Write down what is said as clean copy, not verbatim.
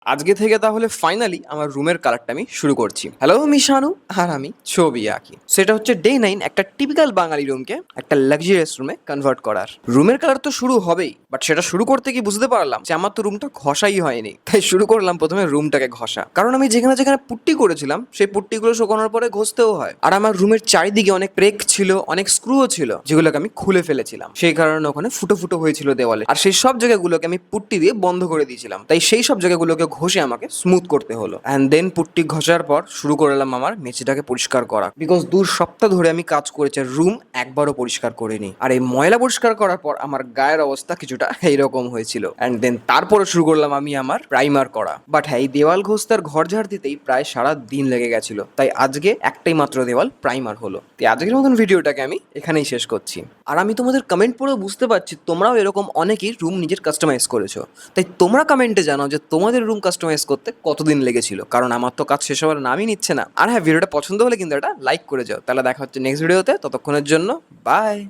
আজকে থেকে তাহলে ফাইনালি আমার রুমের কালারটা আমি শুরু করছি। হ্যালো, আমি শানু আর আমি ছবি আঁকি। সেটা হচ্ছে ডে 9, একটা টিপিক্যাল বাঙালি রুমকে একটা লাক্সারিয়াস রুমে কনভার্ট করার। রুমের কালার তো শুরু হবেই, বাট সেটা শুরু করতে গিয়ে বুঝতে পারলাম যে আমার তো রুমটা ঘষাই হয়নি। তাই শুরু করলাম প্রথমে রুমটাকে ঘষা, কারণ আমি যেখানে যেখানে পুট্টি করেছিলাম সেই পুট্টিগুলো শুকানোর পরে ঘষতেও হয়। আর আমার রুমের চারিদিকে অনেক ব্রেক ছিল, অনেক স্ক্রুও ছিল, যেগুলোকে আমি খুলে ফেলেছিলাম। সেই কারণে ওখানে ফুটো ফুটো হয়েছিল দেওয়ালে, আর সেই সব জায়গাগুলোকে আমি পুট্টি দিয়ে বন্ধ করে দিয়েছিলাম। তাই সেই সব জায়গাগুলোকে ঘষে আমাকে স্মুথ করতে হলো। অ্যান্ড দেন পুট্টি ঘষার পর শুরু করলাম আমার মেঝেটাকে পরিষ্কার করা, বিকজ 2 সপ্তাহ ধরে আমি কাজ করেছি, রুম একবারও পরিষ্কার করিনি। আর এই ময়লা পরিষ্কার করার পর আমার গায়ের অবস্থা কিছুটা এইরকম হয়েছিল। অ্যান্ড দেন তারপরে শুরু করলাম আমি আমার প্রাইমার করা। বাট হ্যাঁ, এই দেওয়াল ঘষতে আর ঘর ঝাড় দিতেই প্রায় সারা দিন লেগে গেছিল। তাই আজকে একটাই মাত্র দেওয়াল প্রাইমার হলো। তাই আজকের মতন ভিডিওটাকে আমি এখানেই শেষ করছি। আর আমি তোমাদের কমেন্ট পড়ে বুঝতে পারছি তোমরাও এরকম অনেকেই রুম নিজের কাস্টমাইজ করেছো। তাই তোমরা কমেন্টে জানাও যে তোমাদের রুম কাস্টমাইজ করতে কতদিন লেগেছিল, কারণ আমার তো কাজ শেষ হওয়ার নামই নিচ্ছে না। আর হ্যাঁ, ভিডিওটা পছন্দ হলে কিন্তু এটা লাইক করে যাও। তাহলে দেখা হচ্ছে নেক্সট ভিডিওতে, ততক্ষণের জন্য বাই।